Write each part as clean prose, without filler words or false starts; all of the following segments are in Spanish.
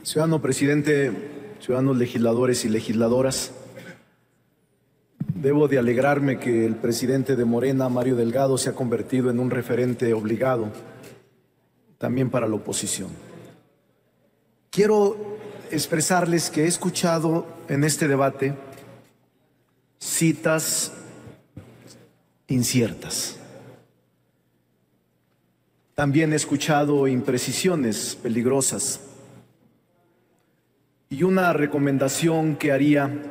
Ciudadano presidente, ciudadanos legisladores y legisladoras, debo de alegrarme que el presidente de Morena, Mario Delgado, se ha convertido en un referente obligado también para la oposición. Quiero expresarles que he escuchado en este debate citas inciertas. También he escuchado imprecisiones peligrosas. Y una recomendación que haría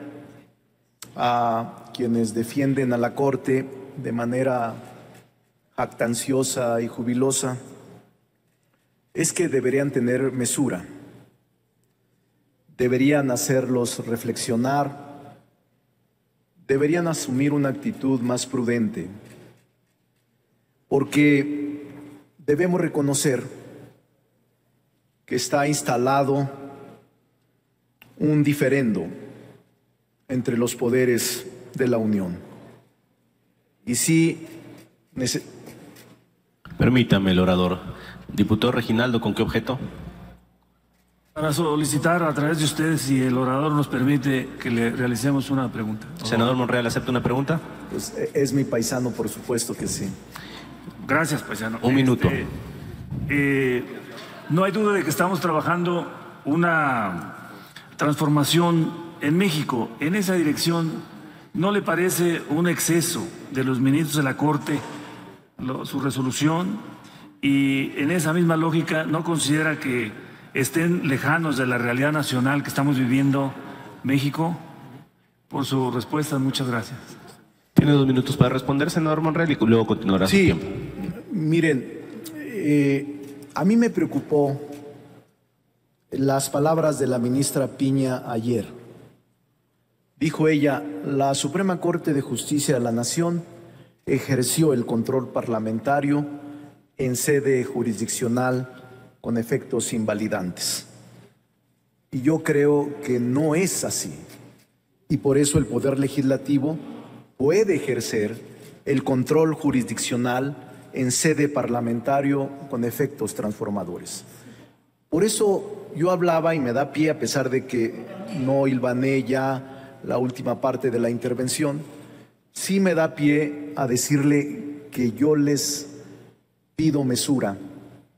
a quienes defienden a la Corte de manera jactanciosa y jubilosa es que deberían tener mesura, deberían hacerlos reflexionar, deberían asumir una actitud más prudente, porque debemos reconocer que está instalado un diferendo entre los poderes de la Unión. Y sí, permítame el orador. Diputado Reginaldo, ¿con qué objeto? Para solicitar a través de ustedes, si el orador nos permite, que le realicemos una pregunta. Senador Monreal, ¿acepta una pregunta? Pues es mi paisano, por supuesto que sí. Gracias, paisano. Un minuto. No hay duda de que estamos trabajando una transformación en México. En esa dirección, ¿no le parece un exceso de los ministros de la Corte su resolución? Y en esa misma lógica, ¿no considera que estén lejanos de la realidad nacional que estamos viviendo México? Por su respuesta, muchas gracias. Tiene 2 minutos para responder, senador Monreal, y luego continuará su tiempo. Miren, a mí me preocupó las palabras de la ministra Piña ayer. Dijo ella, la Suprema Corte de Justicia de la Nación ejerció el control parlamentario en sede jurisdiccional con efectos invalidantes. Y yo creo que no es así. Y por eso el Poder Legislativo puede ejercer el control jurisdiccional en sede parlamentario con efectos transformadores. Por eso yo hablaba, y me da pie, a pesar de que no hilvané ya la última parte de la intervención, sí me da pie a decirle que yo les pido mesura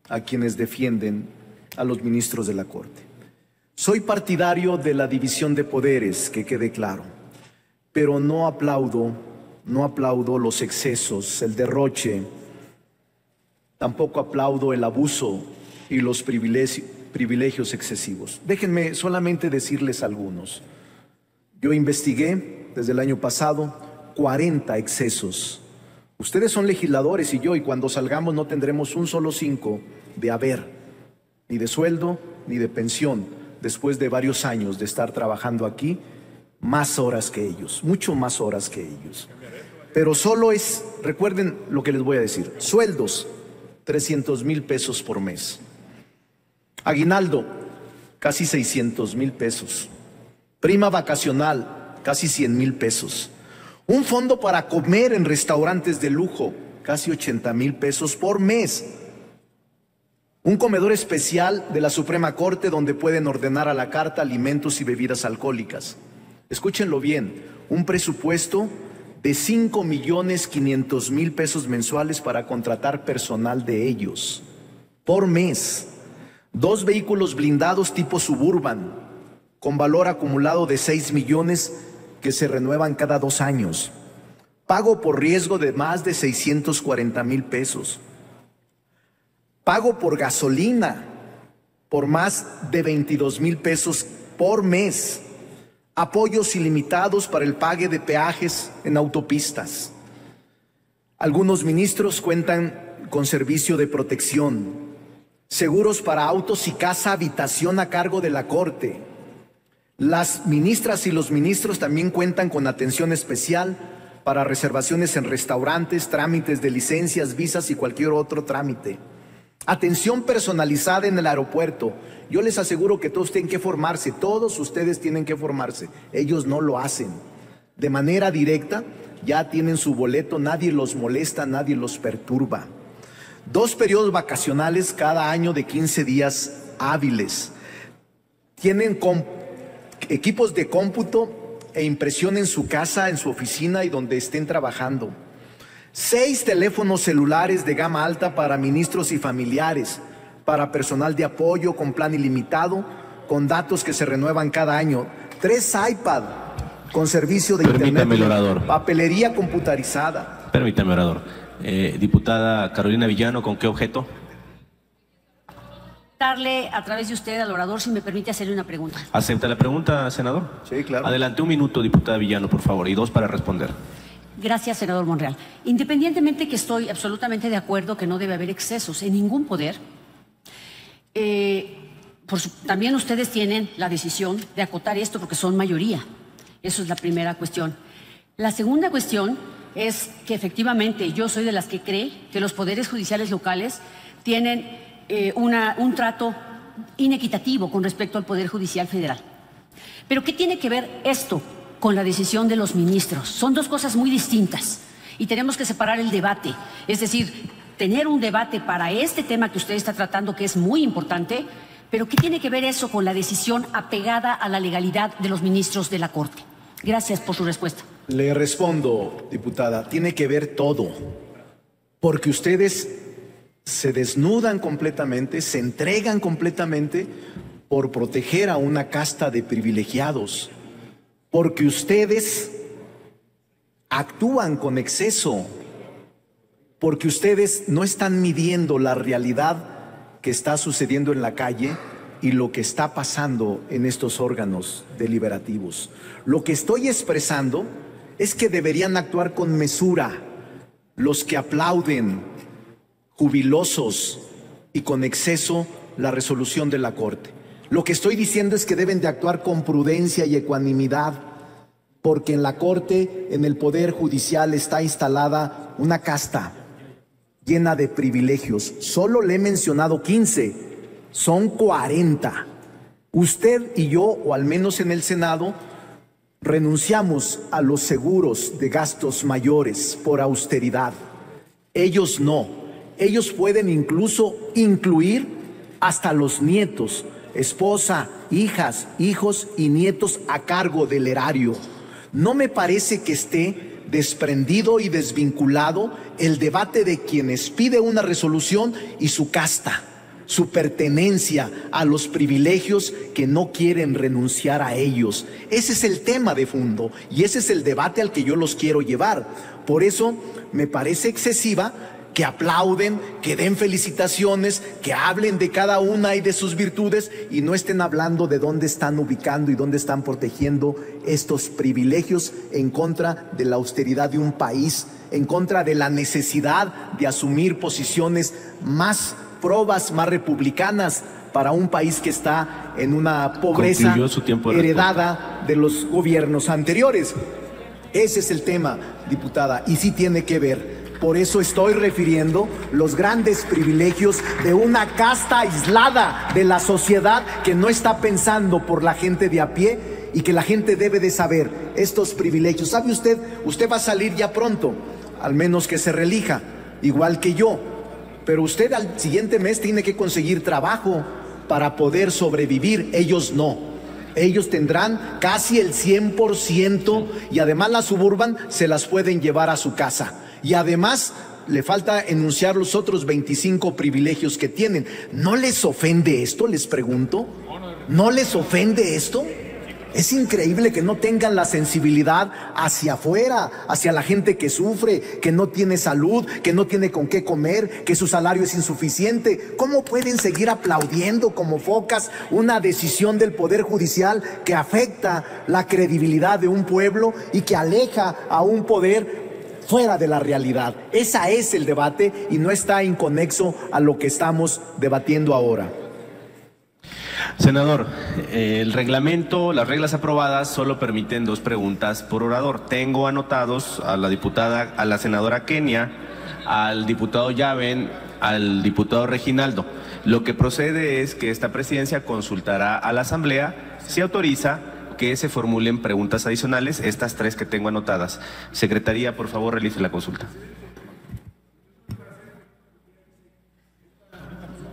a quienes defienden a los ministros de la Corte. Soy partidario de la división de poderes, que quede claro, pero no aplaudo los excesos, el derroche, tampoco aplaudo el abuso y los privilegios excesivos. Déjenme solamente decirles algunos. Yo investigué desde el año pasado 40 excesos. Ustedes son legisladores y cuando salgamos no tendremos un solo 5 de haber, ni de sueldo, ni de pensión, después de varios años de estar trabajando aquí, más horas que ellos, mucho más horas que ellos. Pero solo recuerden lo que les voy a decir, sueldos, 300,000 pesos por mes. Aguinaldo, casi 600,000 pesos. Prima vacacional, casi 100,000 pesos. Un fondo para comer en restaurantes de lujo, casi 80,000 pesos por mes. Un comedor especial de la Suprema Corte donde pueden ordenar a la carta alimentos y bebidas alcohólicas. Escúchenlo bien, un presupuesto de 5,500,000 pesos mensuales para contratar personal de ellos por mes. 2 vehículos blindados tipo Suburban con valor acumulado de 6 millones que se renuevan cada 2 años. Pago por riesgo de más de 640,000 pesos. Pago por gasolina por más de 22,000 pesos por mes. Apoyos ilimitados para el pague de peajes en autopistas. Algunos ministros cuentan con servicio de protección, seguros para autos y casa habitación a cargo de la Corte. Las ministras y los ministros también cuentan con atención especial para reservaciones en restaurantes, trámites de licencias, visas y cualquier otro trámite. Atención personalizada en el aeropuerto. Yo les aseguro que todos tienen que formarse, todos ustedes tienen que formarse. Ellos no lo hacen. De manera directa, ya tienen su boleto, nadie los molesta, nadie los perturba. 2 periodos vacacionales cada año de 15 días hábiles. Tienen equipos de cómputo e impresión en su casa, en su oficina y donde estén trabajando. 6 teléfonos celulares de gama alta para ministros y familiares, para personal de apoyo con plan ilimitado, con datos que se renuevan cada año. 3 iPad con servicio de Permítame, internet, orador. papelería computarizada. Permítame, orador. Diputada Carolina Villano, ¿con qué objeto? Darle a través de usted al orador, si me permite hacerle una pregunta. ¿Acepta la pregunta, senador? Sí, claro. Adelante, 1 minuto, diputada Villano, por favor, y 2 para responder. Gracias, senador Monreal. Independientemente que estoy absolutamente de acuerdo que no debe haber excesos en ningún poder, también ustedes tienen la decisión de acotar esto porque son mayoría. Eso es la primera cuestión. La segunda cuestión es que efectivamente yo soy de las que cree que los poderes judiciales locales tienen un trato inequitativo con respecto al Poder Judicial Federal. Pero ¿qué tiene que ver esto con la decisión de los ministros? Son 2 cosas muy distintas y tenemos que separar el debate. Es decir, tener un debate para este tema que usted está tratando, que es muy importante, pero ¿qué tiene que ver eso con la decisión apegada a la legalidad de los ministros de la Corte? Gracias por su respuesta. Le respondo, diputada, tiene que ver todo, porque ustedes se desnudan completamente, se entregan completamente por proteger a una casta de privilegiados, porque ustedes actúan con exceso, porque ustedes no están midiendo la realidad que está sucediendo en la calle y lo que está pasando en estos órganos deliberativos. Lo que estoy expresando es que deberían actuar con mesura los que aplauden jubilosos y con exceso la resolución de la Corte. Lo que estoy diciendo es que deben de actuar con prudencia y ecuanimidad, porque en la Corte, en el Poder Judicial, está instalada una casta llena de privilegios. Solo le he mencionado 15, son 40. Usted y yo, o al menos en el Senado, renunciamos a los seguros de gastos mayores por austeridad. Ellos no. Ellos pueden incluso incluir hasta los nietos, esposa, hijas, hijos y nietos a cargo del erario. No me parece que esté desprendido y desvinculado el debate de quienes pide una resolución y su casta, su pertenencia a los privilegios que no quieren renunciar a ellos. Ese es el tema de fondo y ese es el debate al que yo los quiero llevar. Por eso me parece excesiva que aplauden, que den felicitaciones, que hablen de cada una y de sus virtudes y no estén hablando de dónde están ubicando y dónde están protegiendo estos privilegios en contra de la austeridad de un país, en contra de la necesidad de asumir posiciones más probas, más republicanas para un país que está en una pobreza heredada de los gobiernos anteriores. Ese es el tema, diputada, y sí tiene que ver. Por eso estoy refiriendo los grandes privilegios de una casta aislada de la sociedad que no está pensando por la gente de a pie y que la gente debe de saber estos privilegios. ¿Sabe usted? Usted va a salir ya pronto, al menos que se reelija, igual que yo. Pero usted al siguiente mes tiene que conseguir trabajo para poder sobrevivir. Ellos no. Ellos tendrán casi el 100% y además la Suburban se las pueden llevar a su casa. Y además le falta enunciar los otros 25 privilegios que tienen. ¿No les ofende esto? Les pregunto. ¿No les ofende esto? Es increíble que no tengan la sensibilidad hacia afuera, hacia la gente que sufre, que no tiene salud, que no tiene con qué comer, que su salario es insuficiente. ¿Cómo pueden seguir aplaudiendo como focas una decisión del Poder Judicial que afecta la credibilidad de un pueblo y que aleja a un poder fuera de la realidad? Ese es el debate y no está inconexo a lo que estamos debatiendo ahora. Senador, el reglamento, las reglas aprobadas solo permiten 2 preguntas por orador. Tengo anotados a la senadora Kenia, al diputado Yaven, al diputado Reginaldo. Lo que procede es que esta presidencia consultará a la Asamblea si autoriza que se formulen preguntas adicionales, estas 3 que tengo anotadas. Secretaría, por favor, realice la consulta.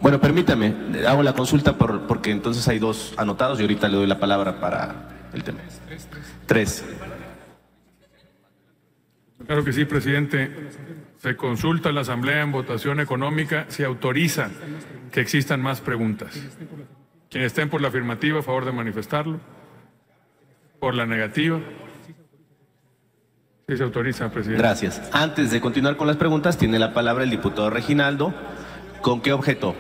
Bueno, permítame, hago la consulta porque entonces hay dos anotados y ahorita le doy la palabra para el tema. Tres. Claro que sí, presidente. Se consulta a la Asamblea en votación económica si autoriza que existan más preguntas. Quienes estén por la afirmativa, a favor de manifestarlo. Por la negativa. Sí, se autoriza, presidente. Gracias. Antes de continuar con las preguntas, tiene la palabra el diputado Reginaldo. ¿Con qué objeto?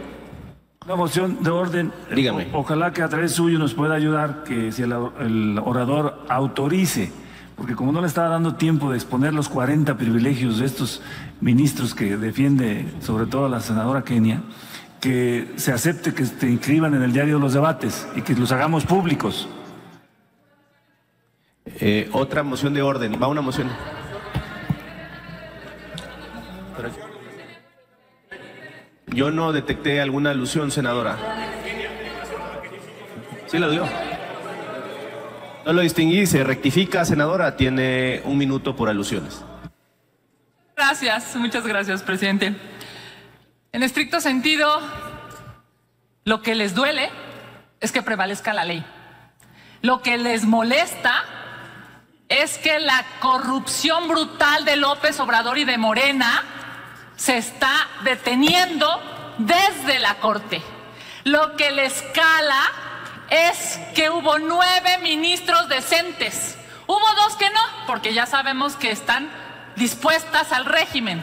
Una moción de orden. Dígame. Ojalá que a través suyo nos pueda ayudar, que si el orador autorice, porque como no le estaba dando tiempo de exponer los 40 privilegios de estos ministros que defiende sobre todo la senadora Kenia, que se acepte que se inscriban en el diario de los debates y que los hagamos públicos. Otra moción de orden. Va una moción. Yo no detecté alguna alusión, senadora. Sí lo dio. No lo distinguí, se rectifica, senadora. Tiene 1 minuto por alusiones. Gracias, muchas gracias, presidente. En estricto sentido, lo que les duele es que prevalezca la ley. Lo que les molesta es que la corrupción brutal de López Obrador y de Morena se está deteniendo desde la Corte. Lo que les cala es que hubo 9 ministros decentes. Hubo 2 que no, porque ya sabemos que están dispuestas al régimen.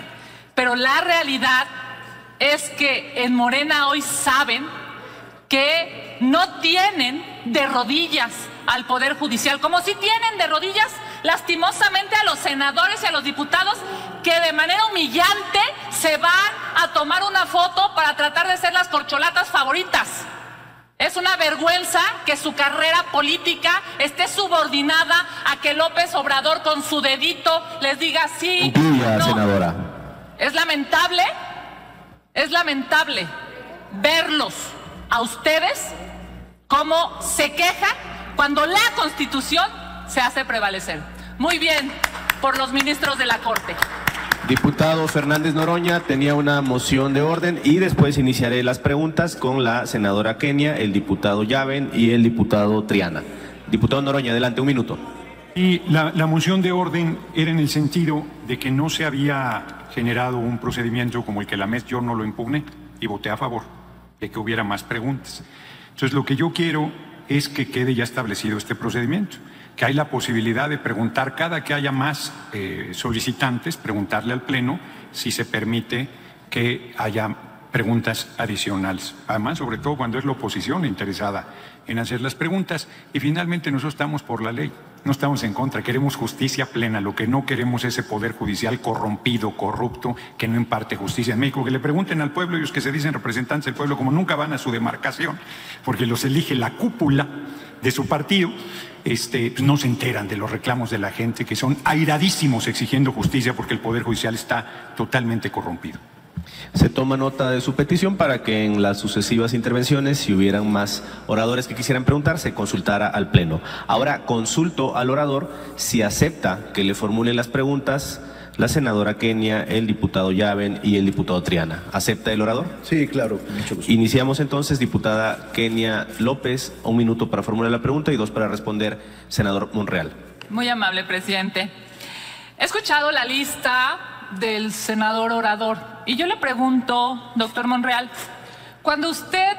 Pero la realidad es que en Morena hoy saben que no tienen de rodillas al Poder Judicial, como si tienen de rodillas lastimosamente a los senadores y a los diputados que de manera humillante se van a tomar una foto para tratar de ser las corcholatas favoritas. Es una vergüenza que su carrera política esté subordinada a que López Obrador con su dedito les diga sí, no. Senadora. Es lamentable verlos a ustedes cómo se quejan cuando la Constitución se hace prevalecer. Muy bien por los ministros de la Corte. Diputado Fernández Noroña tenía una moción de orden y después iniciaré las preguntas con la senadora Kenia, el diputado Llaven y el diputado Triana. Diputado Noroña, adelante, 1 minuto. Y la moción de orden era en el sentido de que no se había generado un procedimiento como el que la MES, yo no lo impugné y voté a favor de que hubiera más preguntas. Entonces lo que yo quiero es que quede ya establecido este procedimiento, que hay la posibilidad de preguntar cada que haya más solicitantes, preguntarle al Pleno si se permite que haya preguntas adicionales. Además, sobre todo cuando es la oposición interesada en hacer las preguntas. Y finalmente nosotros estamos por la ley, no estamos en contra, queremos justicia plena. Lo que no queremos es ese poder judicial corrompido, corrupto, que no imparte justicia en México. Que le pregunten al pueblo, ellos que se dicen representantes del pueblo, como nunca van a su demarcación, porque los elige la cúpula de su partido, no se enteran de los reclamos de la gente, que son airadísimos exigiendo justicia porque el poder judicial está totalmente corrompido. Se toma nota de su petición para que en las sucesivas intervenciones, si hubieran más oradores que quisieran preguntar, se consultara al Pleno. Ahora consulto al orador si acepta que le formulen las preguntas la senadora Kenia, el diputado Llaven y el diputado Triana. ¿Acepta el orador? Sí, claro, con mucho gusto. Iniciamos entonces, diputada Kenia López, 1 minuto para formular la pregunta y 2 para responder, senador Monreal. Muy amable, presidente. He escuchado la lista del senador orador y yo le pregunto, doctor Monreal, cuando usted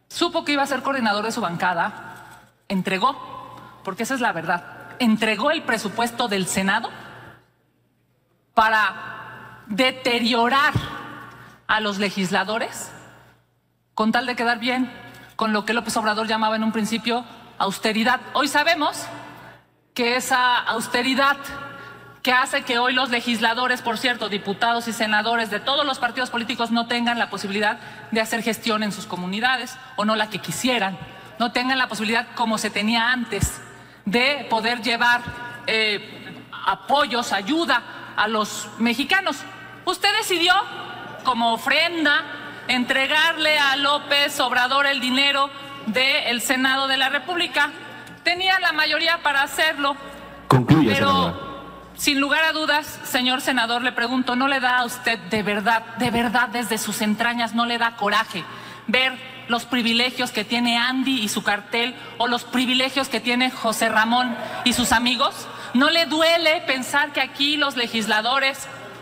supo que iba a ser coordinador de su bancada, ¿entregó? Porque esa es la verdad. ¿Entregó el presupuesto del Senado para deteriorar a los legisladores con tal de quedar bien con lo que López Obrador llamaba en un principio austeridad? Hoy sabemos que esa austeridad que hace que hoy los legisladores, por cierto, diputados y senadores de todos los partidos políticos no tengan la posibilidad de hacer gestión en sus comunidades o no la que quisieran, no tengan la posibilidad como se tenía antes de poder llevar apoyos, ayuda a los mexicanos. Usted decidió como ofrenda entregarle a López Obrador el dinero del Senado de la República. Tenía la mayoría para hacerlo. Concluye, senadora. sin lugar a dudas, señor senador, le pregunto, ¿no le da a usted de verdad, desde sus entrañas, no le da coraje ver los privilegios que tiene Andy y su cartel o los privilegios que tiene José Ramón y sus amigos? ¿No le duele pensar que aquí los legisladores,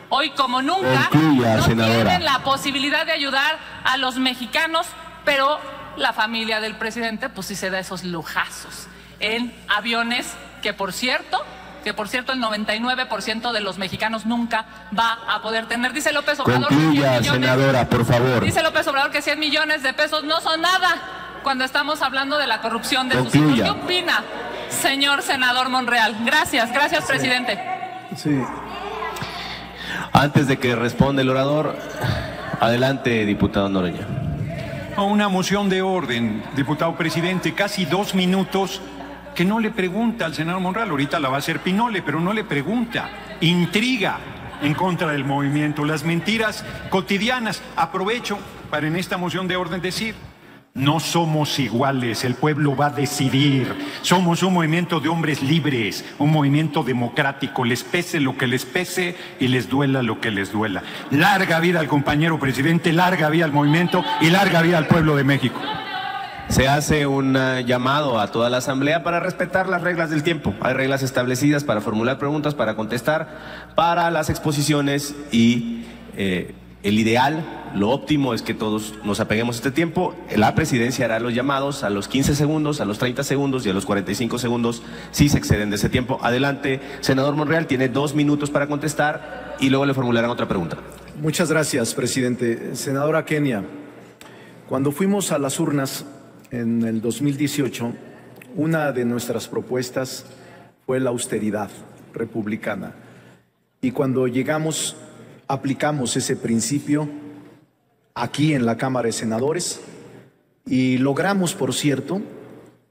hoy como nunca, no tienen la posibilidad de ayudar a los mexicanos, pero la familia del presidente pues sí se da esos lujazos en aviones que por cierto el 99% de los mexicanos nunca va a poder tener? Dice López Obrador que 100 millones, senadora, por favor. Dice López Obrador que 100 millones de pesos no son nada cuando estamos hablando de la corrupción de sus hijos. ¿Qué opina, señor senador Monreal? Gracias, presidente. Sí. Antes de que responda el orador, adelante, diputado Noroña. Una moción de orden, diputado presidente, casi 2 minutos, que no le pregunta al senador Monreal. Ahorita la va a hacer Pinole, pero no le pregunta. Intriga en contra del movimiento, las mentiras cotidianas. Aprovecho para en esta moción de orden decir: no somos iguales, el pueblo va a decidir. Somos un movimiento de hombres libres, un movimiento democrático, les pese lo que les pese y les duela lo que les duela. Larga vida al compañero presidente, larga vida al movimiento y larga vida al pueblo de México. Se hace un llamado a toda la Asamblea para respetar las reglas del tiempo. Hay reglas establecidas para formular preguntas, para contestar, para las exposiciones y el ideal, lo óptimo es que todos nos apeguemos a este tiempo. La presidencia hará los llamados a los 15 segundos, a los 30 segundos y a los 45 segundos si se exceden de ese tiempo. Adelante, senador Monreal, tiene 2 minutos para contestar y luego le formularán otra pregunta. Muchas gracias, presidente. Senadora Kenia, cuando fuimos a las urnas en el 2018, una de nuestras propuestas fue la austeridad republicana. Y cuando llegamos, aplicamos ese principio aquí en la Cámara de Senadores y logramos, por cierto,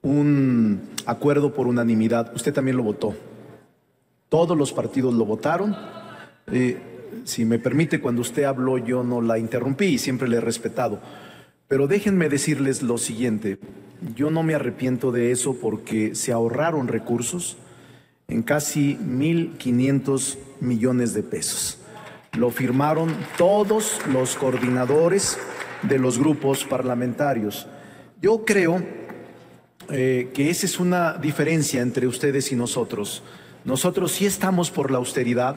un acuerdo por unanimidad. Usted también lo votó. Todos los partidos lo votaron. Si me permite, cuando usted habló yo no la interrumpí y siempre le he respetado. Pero déjenme decirles lo siguiente, yo no me arrepiento de eso porque se ahorraron recursos en casi 1.500 millones de pesos. Lo firmaron todos los coordinadores de los grupos parlamentarios. Yo creo que esa es una diferencia entre ustedes y nosotros. Nosotros sí estamos por la austeridad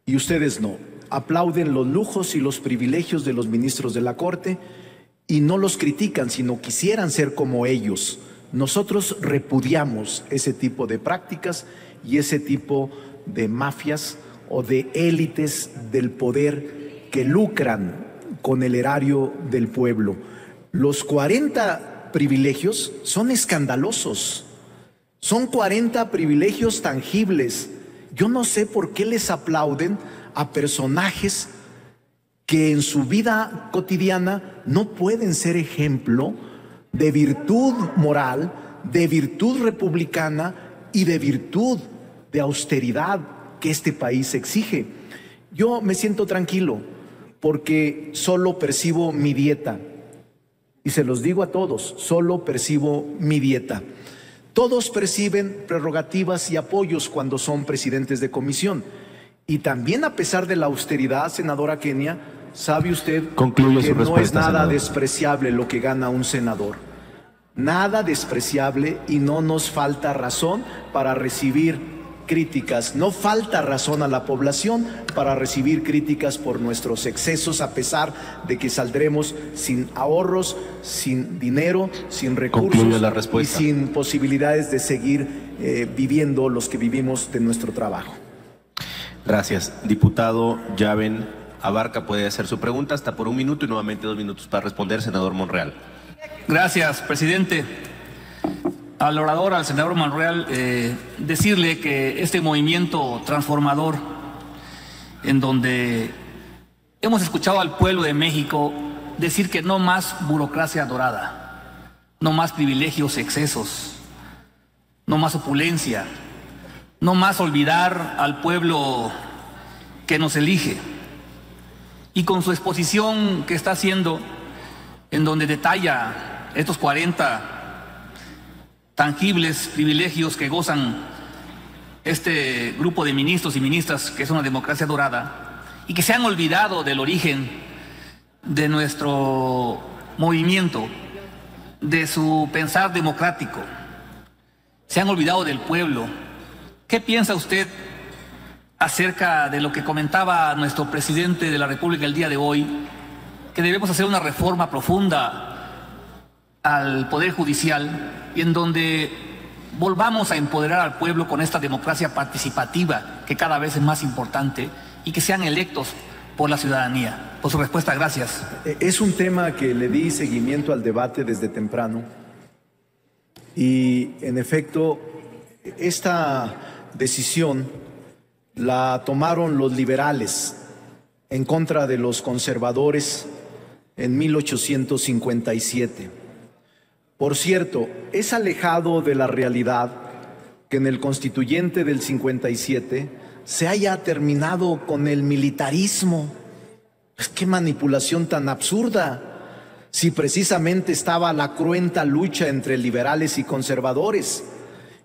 y ustedes no. Aplauden los lujos y los privilegios de los ministros de la Corte y no los critican, sino quisieran ser como ellos. Nosotros repudiamos ese tipo de prácticas y ese tipo de mafias o de élites del poder que lucran con el erario del pueblo. Los 40 privilegios son escandalosos. Son 40 privilegios tangibles. Yo no sé por qué les aplauden a personajes que en su vida cotidiana no pueden ser ejemplo de virtud moral, de virtud republicana y de virtud de austeridad que este país exige. Yo me siento tranquilo porque solo percibo mi dieta. Y se los digo a todos, solo percibo mi dieta. Todos perciben prerrogativas y apoyos cuando son presidentes de comisión. Y también a pesar de la austeridad, senadora Kenia, sabe usted que no es nada despreciable lo que gana un senador. Nada despreciable y no nos falta razón para recibir críticas. No falta razón a la población para recibir críticas por nuestros excesos, a pesar de que saldremos sin ahorros, sin dinero, sin recursos y sin posibilidades de seguir viviendo los que vivimos de nuestro trabajo. Gracias. Diputado Llaven Abarca puede hacer su pregunta hasta por 1 minuto y nuevamente 2 minutos para responder, senador Monreal. Gracias, presidente. Al orador, al senador Monreal, decirle que este movimiento transformador, en donde hemos escuchado al pueblo de México decir que no más burocracia dorada, no más privilegios, excesos, no más opulencia, no más olvidar al pueblo que nos elige. Y con su exposición que está haciendo, en donde detalla estos 40 tangibles privilegios que gozan este grupo de ministros y ministras que es una democracia dorada y que se han olvidado del origen de nuestro movimiento, de su pensar democrático, se han olvidado del pueblo. ¿Qué piensa usted acerca de lo que comentaba nuestro presidente de la República el día de hoy, que debemos hacer una reforma profunda al Poder Judicial y en donde volvamos a empoderar al pueblo con esta democracia participativa que cada vez es más importante y que sean electos por la ciudadanía? Por su respuesta, gracias. Es un tema que le di seguimiento al debate desde temprano y, en efecto, esta decisión la tomaron los liberales en contra de los conservadores en 1857. Por cierto, es alejado de la realidad que en el Constituyente del 57 se haya terminado con el militarismo. ¡Qué manipulación tan absurda! Si precisamente estaba la cruenta lucha entre liberales y conservadores.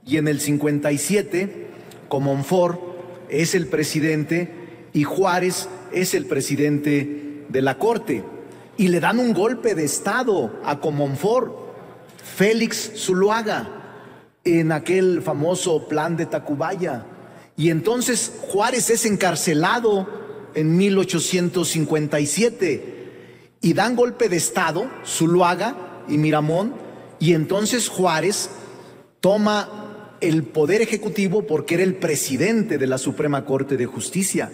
Y en el 57, Comonfort es el presidente y Juárez es el presidente de la Corte. Y le dan un golpe de Estado a Comonfort, Félix Zuloaga, en aquel famoso plan de Tacubaya. Y entonces Juárez es encarcelado en 1857 y dan golpe de Estado, Zuloaga y Miramón, y entonces Juárez toma el poder ejecutivo porque era el presidente de la Suprema Corte de Justicia.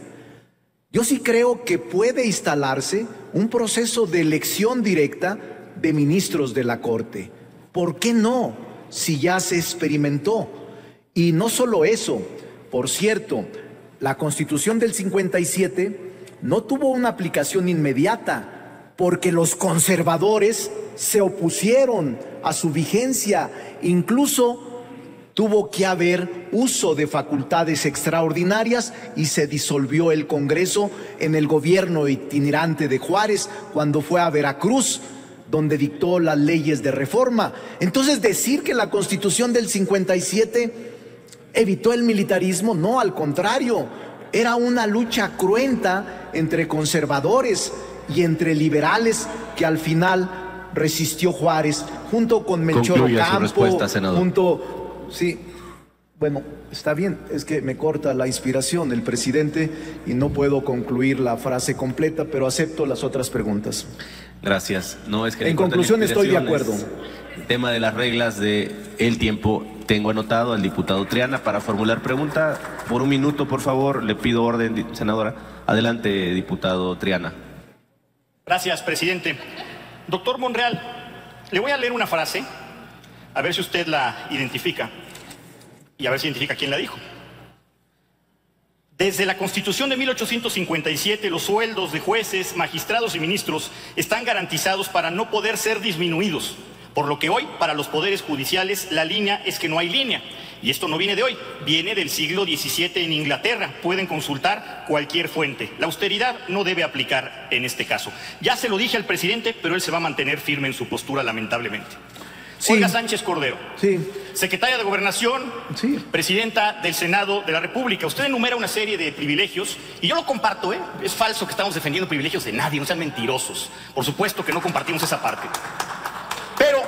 Yo sí creo que puede instalarse un proceso de elección directa de ministros de la Corte. ¿Por qué no? Si ya se experimentó. Y no solo eso, por cierto, la Constitución del 57 no tuvo una aplicación inmediata porque los conservadores se opusieron a su vigencia. Incluso tuvo que haber uso de facultades extraordinarias y se disolvió el Congreso en el gobierno itinerante de Juárez cuando fue a Veracruz, donde dictó las leyes de reforma. Entonces, decir que la Constitución del 57 evitó el militarismo, no, al contrario, era una lucha cruenta entre conservadores y entre liberales que al final resistió Juárez, junto con Melchor Ocampo, sí, bueno, está bien, es que me corta la inspiración el presidente y no puedo concluir la frase completa, pero acepto las otras preguntas. Gracias. No es que en conclusión estoy de acuerdo. El tema de las reglas del tiempo, tengo anotado al diputado Triana para formular pregunta. Por un minuto, por favor, le pido orden, senadora. Adelante, diputado Triana. Gracias, presidente. Doctor Monreal, le voy a leer una frase, a ver si usted la identifica y a ver si identifica quién la dijo. Desde la Constitución de 1857, los sueldos de jueces, magistrados y ministros están garantizados para no poder ser disminuidos, por lo que hoy, para los poderes judiciales, la línea es que no hay línea. Y esto no viene de hoy, viene del siglo XVII en Inglaterra. Pueden consultar cualquier fuente. La austeridad no debe aplicar en este caso. Ya se lo dije al presidente, pero él se va a mantener firme en su postura, lamentablemente. Sí. Olga Sánchez Cordero, sí. Secretaria de Gobernación, sí. Presidenta del Senado de la República. Usted enumera una serie de privilegios y yo lo comparto, ¿eh? Es falso que estamos defendiendo privilegios de nadie, no sean mentirosos. Por supuesto que no compartimos esa parte. Pero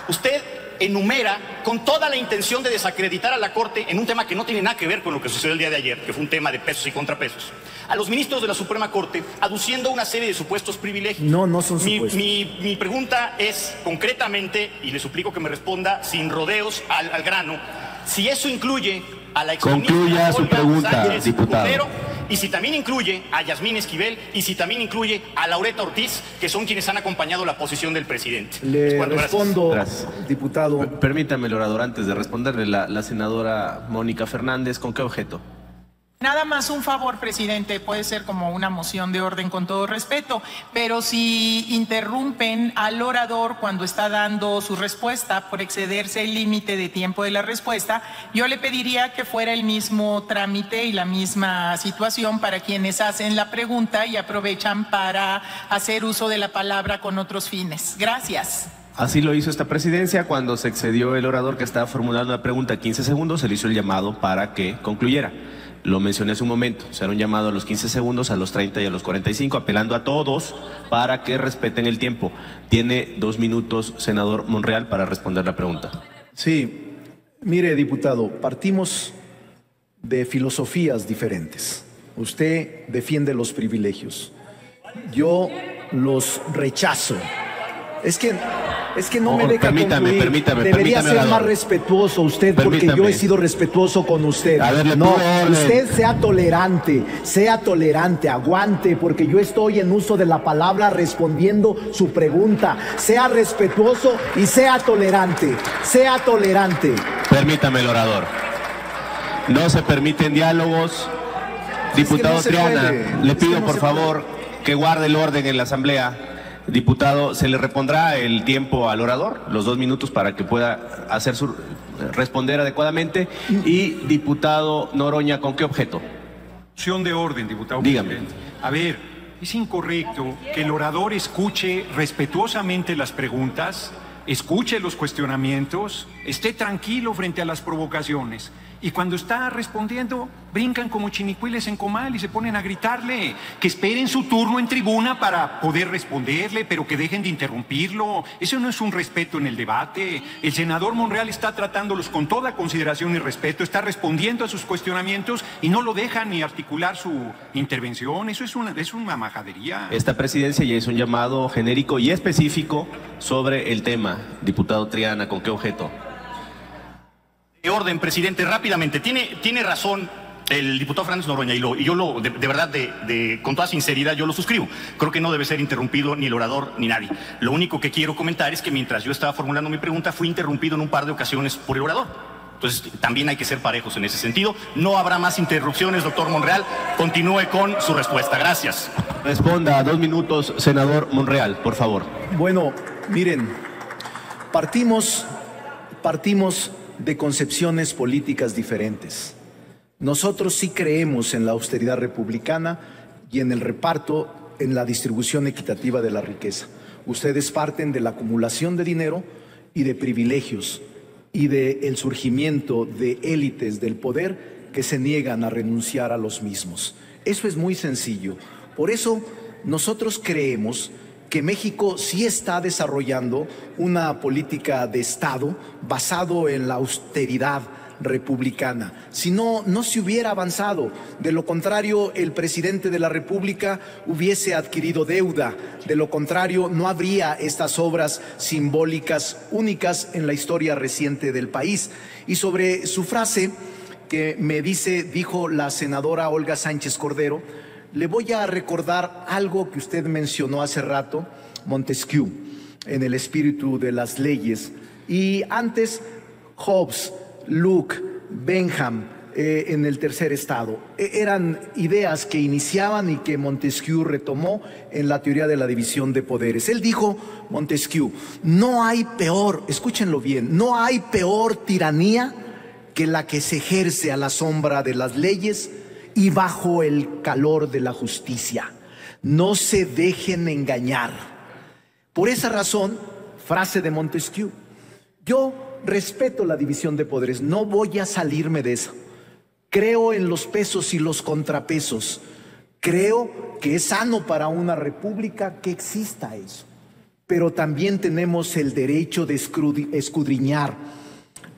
usted enumera con toda la intención de desacreditar a la Corte en un tema que no tiene nada que ver con lo que sucedió el día de ayer, que fue un tema de pesos y contrapesos, a los ministros de la Suprema Corte, aduciendo una serie de supuestos privilegios. No, no son supuestos. Mi pregunta es concretamente, y le suplico que me responda sin rodeos al grano, si eso incluye a la exministra Concluya su pregunta, Sánchez diputado. Cordero, y si también incluye a Yasmín Esquivel y si también incluye a Laureta Ortiz, que son quienes han acompañado la posición del presidente. Le respondo, gracias. Diputado. Permítame, el orador, antes de responderle, la senadora Mónica Fernández, ¿con qué objeto? Nada más un favor, presidente, puede ser como una moción de orden con todo respeto, pero si interrumpen al orador cuando está dando su respuesta por excederse el límite de tiempo de la respuesta, yo le pediría que fuera el mismo trámite y la misma situación para quienes hacen la pregunta y aprovechan para hacer uso de la palabra con otros fines. Gracias. Así lo hizo esta presidencia. Cuando se excedió el orador que estaba formulando la pregunta 15 segundos, se le hizo el llamado para que concluyera. Lo mencioné hace un momento, se hará un llamado a los 15 segundos, a los 30 y a los 45, apelando a todos para que respeten el tiempo. Tiene 2 minutos, senador Monreal, para responder la pregunta. Sí, mire, diputado, partimos de filosofías diferentes. Usted defiende los privilegios. Yo los rechazo. Es que no me deja concluir. Debería ser más respetuoso usted, porque yo he sido respetuoso con usted. No, usted sea tolerante, aguante, porque yo estoy en uso de la palabra respondiendo su pregunta. Sea respetuoso y sea tolerante. Sea tolerante. Permítame, el orador. No se permiten diálogos. Diputado Triana, le pido por favor que guarde el orden en la Asamblea. Diputado, se le repondrá el tiempo al orador, los 2 minutos, para que pueda responder adecuadamente. Y diputado Noroña, ¿con qué objeto? Moción de orden, diputado. Dígame. Presidente. A ver, es incorrecto que el orador escuche respetuosamente las preguntas, escuche los cuestionamientos, esté tranquilo frente a las provocaciones. Y cuando está respondiendo, brincan como chinicuiles en comal y se ponen a gritarle. Que esperen su turno en tribuna para poder responderle, pero que dejen de interrumpirlo. Eso no es un respeto en el debate. El senador Monreal está tratándolos con toda consideración y respeto, está respondiendo a sus cuestionamientos y no lo deja ni articular su intervención. Eso es una majadería. Esta presidencia ya hizo un llamado genérico y específico sobre el tema. Diputado Triana, ¿con qué objeto? De orden, presidente, rápidamente. Tiene razón el diputado Fernández Noroña, y yo de verdad, con toda sinceridad, yo lo suscribo. Creo que no debe ser interrumpido ni el orador ni nadie. Lo único que quiero comentar es que mientras yo estaba formulando mi pregunta, fui interrumpido en un par de ocasiones por el orador. Entonces, también hay que ser parejos en ese sentido. No habrá más interrupciones, doctor Monreal. Continúe con su respuesta. Gracias. Responda a 2 minutos, senador Monreal, por favor. Bueno, miren, partimos de concepciones políticas diferentes. Nosotros sí creemos en la austeridad republicana y en el reparto, en la distribución equitativa de la riqueza. Ustedes parten de la acumulación de dinero y de privilegios y del surgimiento de élites del poder que se niegan a renunciar a los mismos. Eso es muy sencillo. Por eso nosotros creemos que México sí está desarrollando una política de Estado basado en la austeridad republicana. Si no, no se hubiera avanzado. De lo contrario, el presidente de la República hubiese adquirido deuda. De lo contrario, no habría estas obras simbólicas únicas en la historia reciente del país. Y sobre su frase que dijo la senadora Olga Sánchez Cordero, le voy a recordar algo que usted mencionó hace rato, Montesquieu, en el espíritu de las leyes. Y antes, Hobbes, Locke, Bentham, en el tercer estado. Eran ideas que iniciaban y que Montesquieu retomó en la teoría de la división de poderes. Él dijo, Montesquieu, no hay peor, escúchenlo bien, no hay peor tiranía que la que se ejerce a la sombra de las leyes y bajo el calor de la justicia. No se dejen engañar. Por esa razón, frase de Montesquieu, yo respeto la división de poderes, no voy a salirme de eso. Creo en los pesos y los contrapesos. Creo que es sano para una república que exista eso. Pero también tenemos el derecho de escudriñar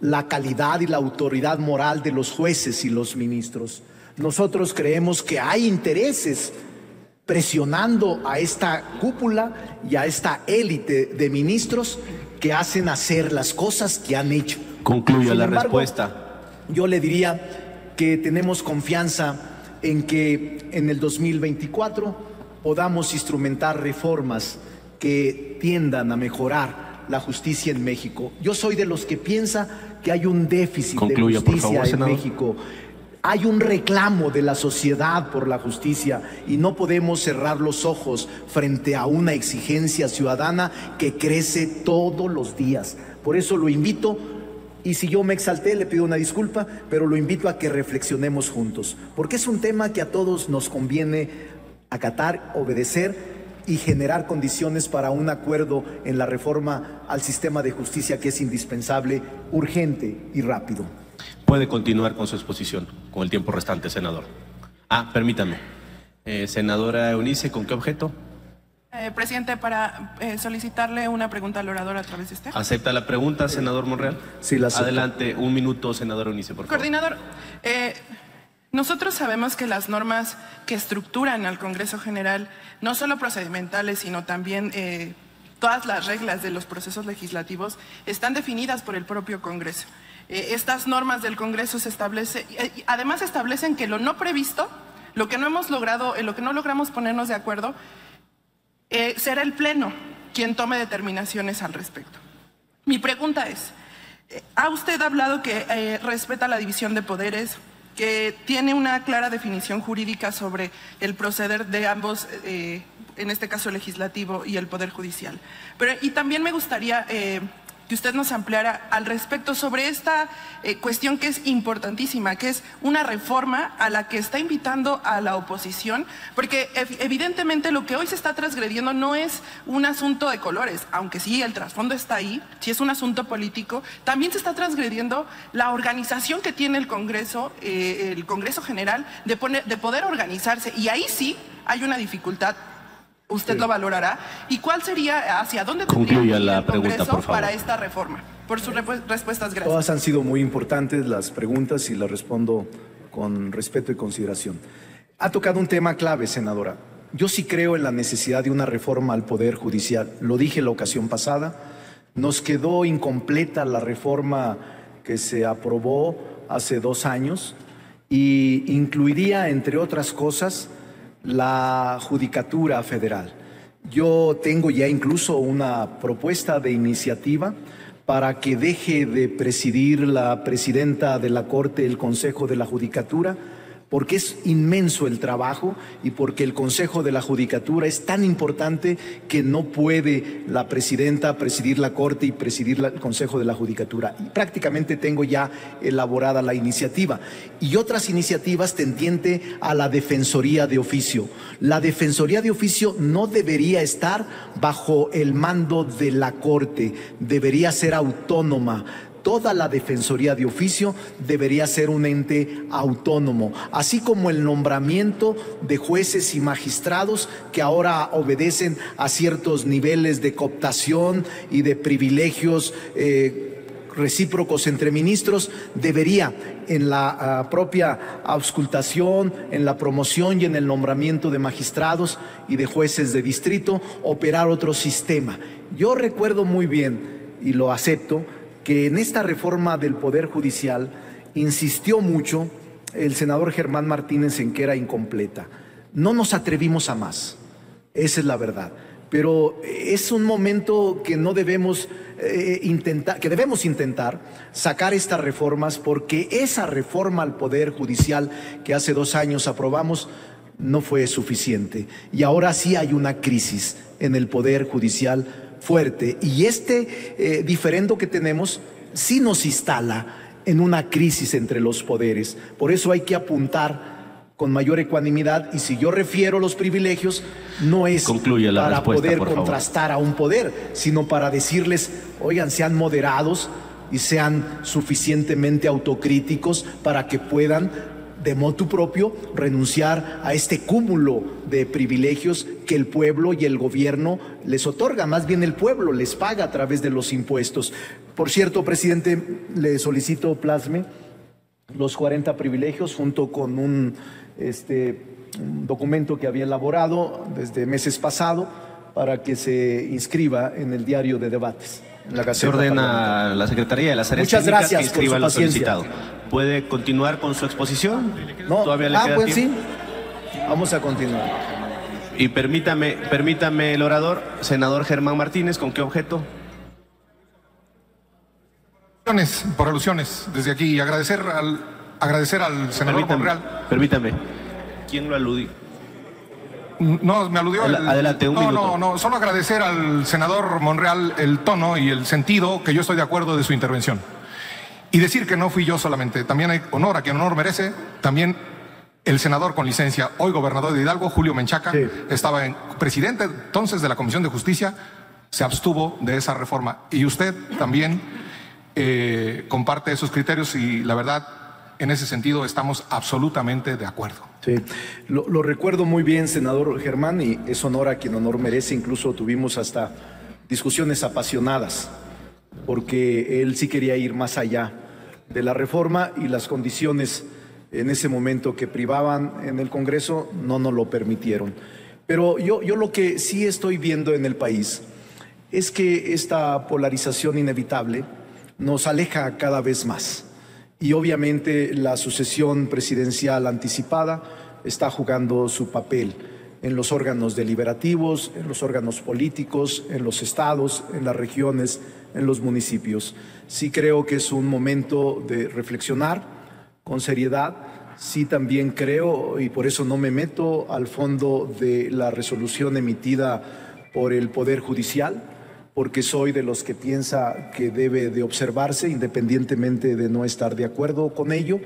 la calidad y la autoridad moral de los jueces y los ministros. Nosotros creemos que hay intereses presionando a esta cúpula y a esta élite de ministros que hacen hacer las cosas que han hecho. Concluyo la respuesta. Yo le diría que tenemos confianza en que en el 2024 podamos instrumentar reformas que tiendan a mejorar la justicia en México. Yo soy de los que piensa que hay un déficit de justicia en México. Hay un reclamo de la sociedad por la justicia y no podemos cerrar los ojos frente a una exigencia ciudadana que crece todos los días. Por eso lo invito, y si yo me exalté le pido una disculpa, pero lo invito a que reflexionemos juntos, porque es un tema que a todos nos conviene acatar, obedecer y generar condiciones para un acuerdo en la reforma al sistema de justicia que es indispensable, urgente y rápido. Puede continuar con su exposición, con el tiempo restante, senador. Permítame. Senadora Eunice, ¿con qué objeto? Presidente, para solicitarle una pregunta al orador a través de usted. ¿Acepta la pregunta, senador Monreal? Sí, la acepto. Adelante, 1 minuto, senadora Eunice, por favor. Coordinador, nosotros sabemos que las normas que estructuran al Congreso General, no solo procedimentales, sino también todas las reglas de los procesos legislativos, están definidas por el propio Congreso. Estas normas del Congreso además establecen que lo no previsto, lo que no hemos logrado, en lo que no logramos ponernos de acuerdo, será el Pleno quien tome determinaciones al respecto. Mi pregunta es, ¿ha usted hablado que respeta la división de poderes, que tiene una clara definición jurídica sobre el proceder de ambos, en este caso el legislativo y el Poder Judicial? Y también me gustaría que usted nos ampliara al respecto sobre esta cuestión que es importantísima, que es una reforma a la que está invitando a la oposición, porque evidentemente lo que hoy se está transgrediendo no es un asunto de colores, aunque sí el trasfondo está ahí, sí es un asunto político, también se está transgrediendo la organización que tiene el Congreso General de poder organizarse, y ahí sí hay una dificultad. Usted lo valorará. ¿Y cuál sería, hacia dónde tendría que ir el Congreso para esta reforma? Por sus respuestas, gracias. Todas han sido muy importantes las preguntas y las respondo con respeto y consideración. Ha tocado un tema clave, senadora. Yo sí creo en la necesidad de una reforma al Poder Judicial. Lo dije la ocasión pasada. Nos quedó incompleta la reforma que se aprobó hace 2 años y incluiría, entre otras cosas, la Judicatura Federal. Yo tengo ya incluso una propuesta de iniciativa para que deje de presidir la presidenta de la Corte el Consejo de la Judicatura, porque es inmenso el trabajo y porque el Consejo de la Judicatura es tan importante que no puede la presidenta presidir la Corte y presidir el Consejo de la Judicatura. Y prácticamente tengo ya elaborada la iniciativa. Y otras iniciativas tendientes a la Defensoría de Oficio. La Defensoría de Oficio no debería estar bajo el mando de la Corte, debería ser autónoma. Toda la Defensoría de Oficio debería ser un ente autónomo, así como el nombramiento de jueces y magistrados que ahora obedecen a ciertos niveles de cooptación y de privilegios recíprocos entre ministros, debería en la propia auscultación, en la promoción y en el nombramiento de magistrados y de jueces de distrito operar otro sistema. Yo recuerdo muy bien, y lo acepto, que en esta reforma del Poder Judicial insistió mucho el senador Germán Martínez en que era incompleta. No nos atrevimos a más, esa es la verdad. Pero es un momento que no debemos debemos intentar sacar estas reformas, porque esa reforma al Poder Judicial que hace 2 años aprobamos no fue suficiente. Y ahora sí hay una crisis en el Poder Judicial fuerte, y este diferendo que tenemos sí nos instala en una crisis entre los poderes. Por eso hay que apuntar con mayor ecuanimidad, y si yo refiero los privilegios, no es para poder contrastar a un poder, sino para decirles, oigan, sean moderados y sean suficientemente autocríticos para que puedan de motu propio renunciar a este cúmulo de privilegios que el pueblo y el gobierno les otorga. Más bien el pueblo les paga a través de los impuestos. Por cierto, presidente, le solicito plasme los 40 privilegios junto con un documento que había elaborado desde meses pasado para que se inscriba en el diario de debates. Se ordena a la Secretaría de las Áreas Técnicas que inscriba lo solicitado. ¿Puede continuar con su exposición? No. ¿Todavía le queda pues tiempo? Sí. Vamos a continuar. Y permítame el orador, senador Germán Martínez, ¿con qué objeto? Por alusiones, desde aquí, y agradecer al senador Monreal. Permítame. ¿Quién lo aludió? No, me aludió. Adelante, un minuto. No, solo agradecer al senador Monreal el tono y el sentido, que yo estoy de acuerdo de su intervención. Y decir que no fui yo solamente, también hay honor a quien honor merece, también el senador con licencia, hoy gobernador de Hidalgo, Julio Menchaca, Sí. estaba presidente entonces de la Comisión de Justicia, se abstuvo de esa reforma. Y usted también comparte esos criterios y la verdad, en ese sentido, estamos absolutamente de acuerdo. Sí, lo recuerdo muy bien, senador Germán, y es honor a quien honor merece. Incluso tuvimos hasta discusiones apasionadas, porque él sí quería ir más allá de la reforma y las condiciones en ese momento que privaban en el Congreso no nos lo permitieron. Pero yo lo que sí estoy viendo en el país es que esta polarización inevitable nos aleja cada vez más. Y obviamente la sucesión presidencial anticipada está jugando su papel en los órganos deliberativos, en los órganos políticos, en los estados, en las regiones, en los municipios. Sí creo que es un momento de reflexionar con seriedad. Sí también creo, y por eso no me meto al fondo de la resolución emitida por el Poder Judicial, porque soy de los que piensa que debe de observarse independientemente de no estar de acuerdo con ello,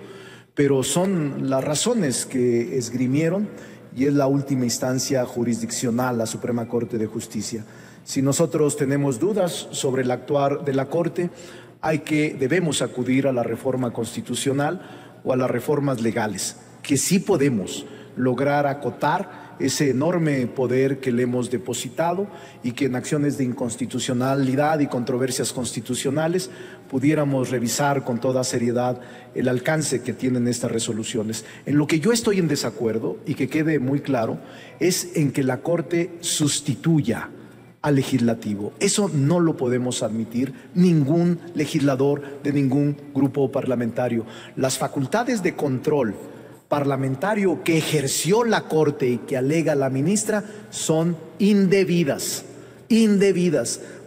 pero son las razones que esgrimieron y es la última instancia jurisdiccional, la Suprema Corte de Justicia. Si nosotros tenemos dudas sobre el actuar de la Corte, debemos acudir a la reforma constitucional o a las reformas legales, que sí podemos lograr acotar ese enorme poder que le hemos depositado y que en acciones de inconstitucionalidad y controversias constitucionales pudiéramos revisar con toda seriedad el alcance que tienen estas resoluciones. En lo que yo estoy en desacuerdo, y que quede muy claro, es en que la Corte sustituya al legislativo. Eso no lo podemos admitir ningún legislador de ningún grupo parlamentario. Las facultades de control parlamentario que ejerció la Corte y que alega la ministra son indebidas,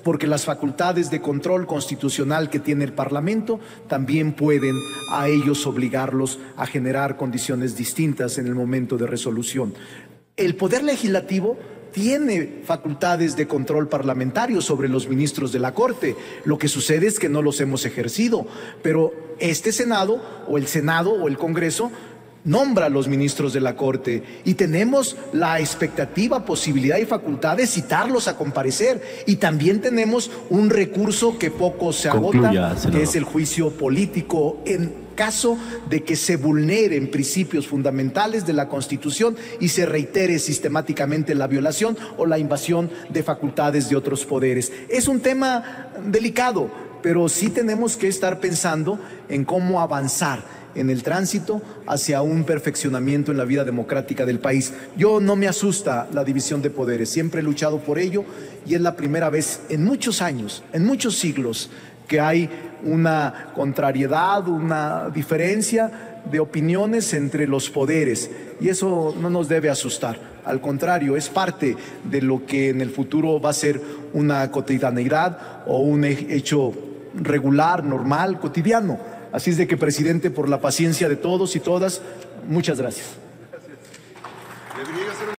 porque las facultades de control constitucional que tiene el Parlamento también pueden a ellos obligarlos a generar condiciones distintas en el momento de resolución. El Poder Legislativo tiene facultades de control parlamentario sobre los ministros de la Corte. Lo que sucede es que no los hemos ejercido, pero este Senado o el Congreso nombra a los ministros de la Corte y tenemos la expectativa, posibilidad y facultad de citarlos a comparecer, y también tenemos un recurso que poco se agota, que es el juicio político en caso de que se vulneren principios fundamentales de la Constitución y se reitere sistemáticamente la violación o la invasión de facultades de otros poderes. Es un tema delicado, pero sí tenemos que estar pensando en cómo avanzar en el tránsito hacia un perfeccionamiento en la vida democrática del país. Yo no me asusta la división de poderes, siempre he luchado por ello y es la primera vez en muchos años, en muchos siglos, que hay una contrariedad, una diferencia de opiniones entre los poderes, y eso no nos debe asustar. Al contrario, es parte de lo que en el futuro va a ser una cotidianeidad o un hecho regular, normal, cotidiano. Así es de que, presidente, por la paciencia de todos y todas, muchas gracias.